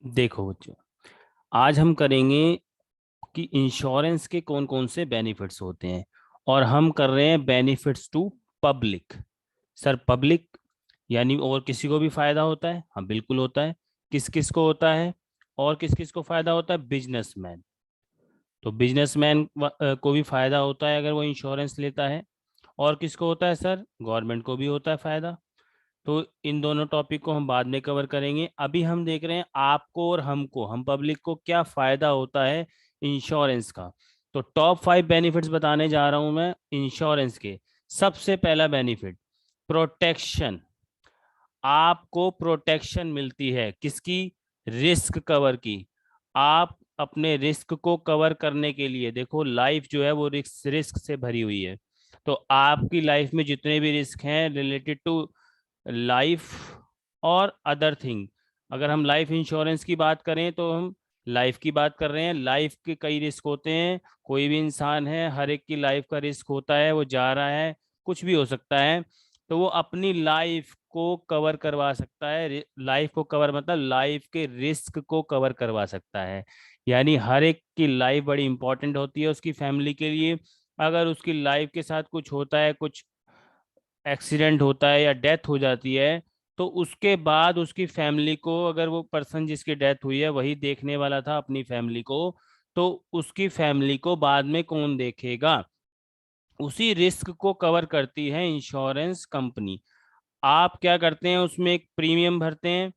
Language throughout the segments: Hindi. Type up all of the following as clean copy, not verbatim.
देखो बच्चों, आज हम करेंगे कि इंश्योरेंस के कौन कौन से बेनिफिट्स होते हैं। और हम कर रहे हैं benefits to public. Sir, public यानी और किसी को भी फायदा होता है? हाँ, बिल्कुल होता है। किस किस को होता है? और किस किस को फायदा होता है? बिजनेसमैन। तो बिजनेसमैन को भी फायदा होता है अगर वो इंश्योरेंस लेता है। और किसको होता है सर? गवर्नमेंट को भी होता है फायदा। तो इन दोनों टॉपिक को हम बाद में कवर करेंगे। अभी हम देख रहे हैं आपको और हमको, हम पब्लिक को क्या फायदा होता है इंश्योरेंस का। तो टॉप 5 बेनिफिट्स बताने जा रहा हूं मैं इंश्योरेंस के। सबसे पहला बेनिफिट, प्रोटेक्शन। आपको प्रोटेक्शन मिलती है किसकी? रिस्क कवर की। आप अपने रिस्क को कवर करने के लिए, देखो लाइफ जो है वो रिस्क रिस्क से भरी हुई है। तो आपकी लाइफ में जितने भी रिस्क हैं रिलेटेड टू लाइफ और अदर थिंग, अगर हम लाइफ इंश्योरेंस की बात करें तो हम लाइफ की बात कर रहे हैं। लाइफ के कई रिस्क होते हैं। कोई भी इंसान है, हर एक की लाइफ का रिस्क होता है। वो जा रहा है, कुछ भी हो सकता है, तो वो अपनी लाइफ को कवर करवा सकता है। लाइफ को कवर मतलब लाइफ के रिस्क को कवर करवा सकता है। यानी हर एक की लाइफ बड़ी इंपॉर्टेंट होती है उसकी फैमिली के लिए। अगर उसकी लाइफ के साथ कुछ होता है, कुछ एक्सीडेंट होता है या डेथ हो जाती है, तो उसके बाद उसकी फैमिली को, अगर वो पर्सन जिसकी डेथ हुई है वही देखने वाला था अपनी फैमिली को, तो उसकी फैमिली को बाद में कौन देखेगा? उसी रिस्क को कवर करती है इंश्योरेंस कंपनी। आप क्या करते हैं, उसमें एक प्रीमियम भरते हैं,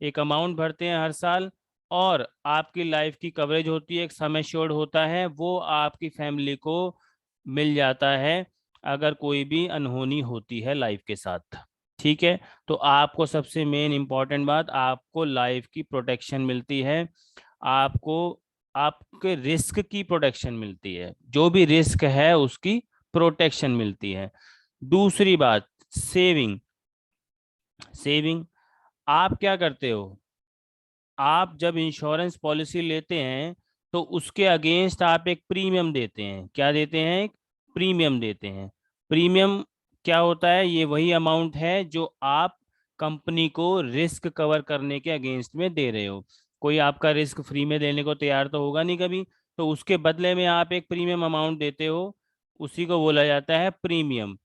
एक अमाउंट भरते हैं हर साल, और आपकी लाइफ की कवरेज होती है, एक सम एश्योर्ड होता है, वो आपकी फैमिली को मिल जाता है अगर कोई भी अनहोनी होती है लाइफ के साथ। ठीक है। तो आपको सबसे मेन इंपॉर्टेंट बात, आपको लाइफ की प्रोटेक्शन मिलती है। आपको आपके रिस्क की प्रोटेक्शन मिलती है, जो भी रिस्क है उसकी प्रोटेक्शन मिलती है। दूसरी बात, सेविंग। सेविंग, आप क्या करते हो? आप जब इंश्योरेंस पॉलिसी लेते हैं तो उसके अगेंस्ट आप एक प्रीमियम देते हैं। क्या देते हैं? एक प्रीमियम देते हैं। प्रीमियम क्या होता है? ये वही अमाउंट है जो आप कंपनी को रिस्क कवर करने के अगेंस्ट में दे रहे हो। कोई आपका रिस्क फ्री में देने को तैयार तो होगा नहीं कभी। तो उसके बदले में आप एक प्रीमियम अमाउंट देते हो, उसी को बोला जाता है प्रीमियम।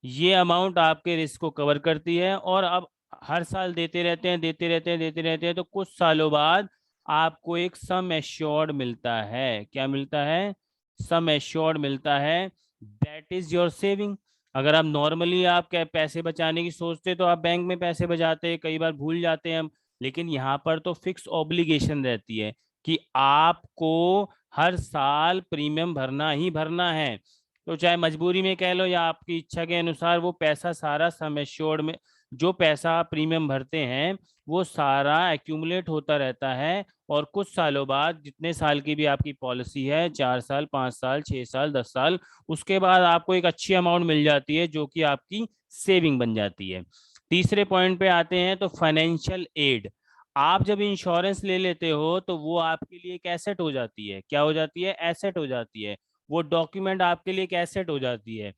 ये अमाउंट आपके रिस्क को कवर करती है। और अब हर साल देते रहते हैं, देते रहते हैं, देते रहते हैं, तो कुछ सालों बाद आपको एक सम एश्योर्ड मिलता है। क्या मिलता है? सम एश्योर्ड मिलता है। That is your saving. अगर आप नॉर्मली आप क्या पैसे बचाने की सोचते तो आप बैंक में पैसे बचाते हैं, कई बार भूल जाते हैं हम। लेकिन यहाँ पर तो फिक्स ऑब्लिगेशन रहती है कि आपको हर साल प्रीमियम भरना ही भरना है। तो चाहे मजबूरी में कह लो या आपकी इच्छा के अनुसार, वो पैसा सारा सम एश्योर्ड में, जो पैसा आप प्रीमियम भरते हैं वो सारा एक्यूमुलेट होता रहता है। और कुछ सालों बाद, जितने साल की भी आपकी पॉलिसी है, 4 साल, 5 साल, 6 साल, 10 साल, उसके बाद आपको एक अच्छी अमाउंट मिल जाती है जो कि आपकी सेविंग बन जाती है। तीसरे पॉइंट पे आते हैं, तो फाइनेंशियल एड। आप जब इंश्योरेंस ले लेते हो तो वो आपके लिए एक एसेट हो जाती है। क्या हो जाती है? एसेट हो जाती है। वो डॉक्यूमेंट आपके लिए एक एसेट हो जाती है।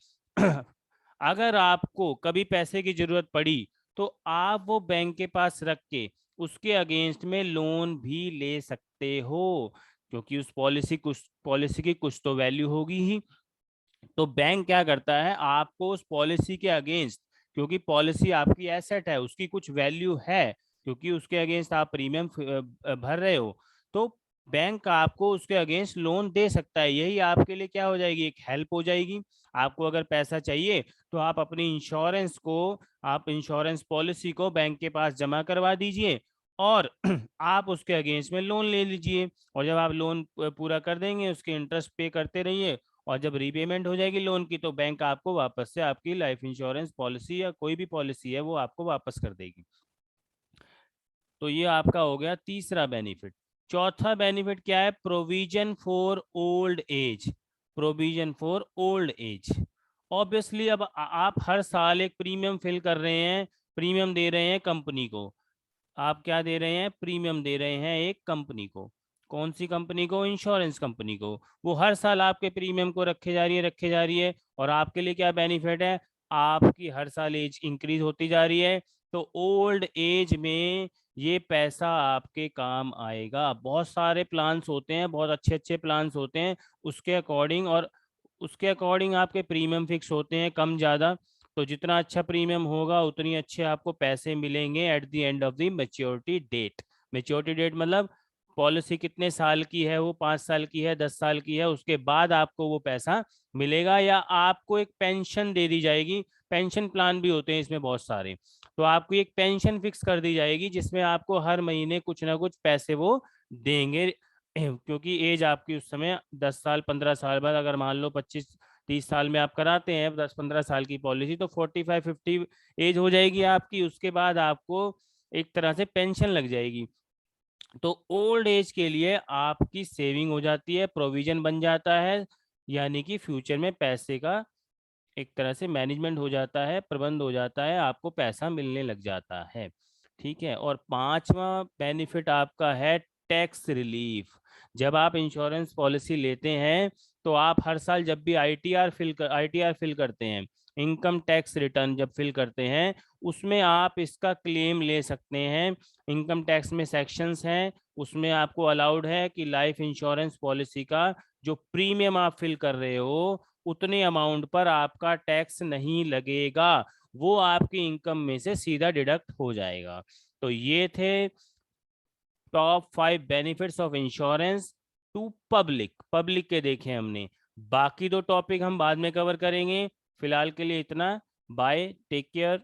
अगर आपको कभी पैसे की जरूरत पड़ी तो आप वो बैंक के पास रख के उसके अगेंस्ट में लोन भी ले सकते हो, क्योंकि उस पॉलिसी की कुछ तो वैल्यू होगी ही। तो बैंक क्या करता है, आपको उस पॉलिसी के अगेंस्ट, क्योंकि पॉलिसी आपकी एसेट है, उसकी कुछ वैल्यू है, क्योंकि उसके अगेंस्ट आप प्रीमियम भर रहे हो, तो बैंक आपको उसके अगेंस्ट लोन दे सकता है। यही आपके लिए क्या हो जाएगी? एक हेल्प हो जाएगी। आपको अगर पैसा चाहिए तो आप अपनी इंश्योरेंस को, आप इंश्योरेंस पॉलिसी को बैंक के पास जमा करवा दीजिए, और आप उसके अगेंस्ट में लोन ले लीजिए। और जब आप लोन पूरा कर देंगे, उसके इंटरेस्ट पे करते रहिए, और जब रीपेमेंट हो जाएगी लोन की तो बैंक आपको वापस से आपकी लाइफ इंश्योरेंस पॉलिसी या कोई भी पॉलिसी है वो आपको वापस कर देगी। तो ये आपका हो गया तीसरा बेनिफिट। चौथा बेनिफिट क्या है? Provision for old age. Provision for old age, obviously अब आप हर साल एक प्रीमियम फिल कर रहे हैं, प्रीमियम दे रहे हैं कंपनी को। आप क्या दे रहे हैं? प्रीमियम दे रहे हैं एक कंपनी को। कौन सी कंपनी को? इंश्योरेंस कंपनी को। वो हर साल आपके प्रीमियम को रखे जा रही है, रखे जा रही है। और आपके लिए क्या बेनिफिट है? आपकी हर साल एज इंक्रीज होती जा रही है। तो ओल्ड एज में ये पैसा आपके काम आएगा। बहुत सारे प्लान्स होते हैं, बहुत अच्छे अच्छे प्लान्स होते हैं, उसके अकॉर्डिंग, और उसके अकॉर्डिंग आपके प्रीमियम फिक्स होते हैं कम ज़्यादा। तो जितना अच्छा प्रीमियम होगा उतनी अच्छे आपको पैसे मिलेंगे at the end of the maturity date. Maturity date मतलब पॉलिसी कितने साल की है, वो 5 साल की है, 10 साल की है, उसके बाद आपको वो पैसा मिलेगा, या आपको एक पेंशन दे दी जाएगी। पेंशन प्लान भी होते हैं इसमें बहुत सारे। तो आपको एक पेंशन फिक्स कर दी जाएगी जिसमें आपको हर महीने कुछ ना कुछ पैसे वो देंगे। क्योंकि एज आपकी उस समय 10 साल 15 साल बाद, अगर मान लो 25-30 साल में आप कराते हैं 10-15 साल की पॉलिसी, तो 45-50 एज हो जाएगी आपकी। उसके बाद आपको एक तरह से पेंशन लग जाएगी। तो ओल्ड एज के लिए आपकी सेविंग हो जाती है, प्रोविजन बन जाता है, यानी कि फ्यूचर में पैसे का एक तरह से मैनेजमेंट हो जाता है, प्रबंध हो जाता है, आपको पैसा मिलने लग जाता है। ठीक है। और पांचवा बेनिफिट आपका है टैक्स रिलीफ। जब आप इंश्योरेंस पॉलिसी लेते हैं तो आप हर साल जब भी आईटीआर फिल करते हैं, इनकम टैक्स रिटर्न जब फिल करते हैं, उसमें आप इसका क्लेम ले सकते हैं। इनकम टैक्स में सेक्शंस हैं, उसमें आपको अलाउड है कि लाइफ इंश्योरेंस पॉलिसी का जो प्रीमियम आप फिल कर रहे हो उतने अमाउंट पर आपका टैक्स नहीं लगेगा, वो आपकी इनकम में से सीधा डिडक्ट हो जाएगा। तो ये थे top 5 benefits of insurance to public. Public के देखे हमने, बाकी दो टॉपिक हम बाद में कवर करेंगे। फिलहाल के लिए इतना। Bye, take care.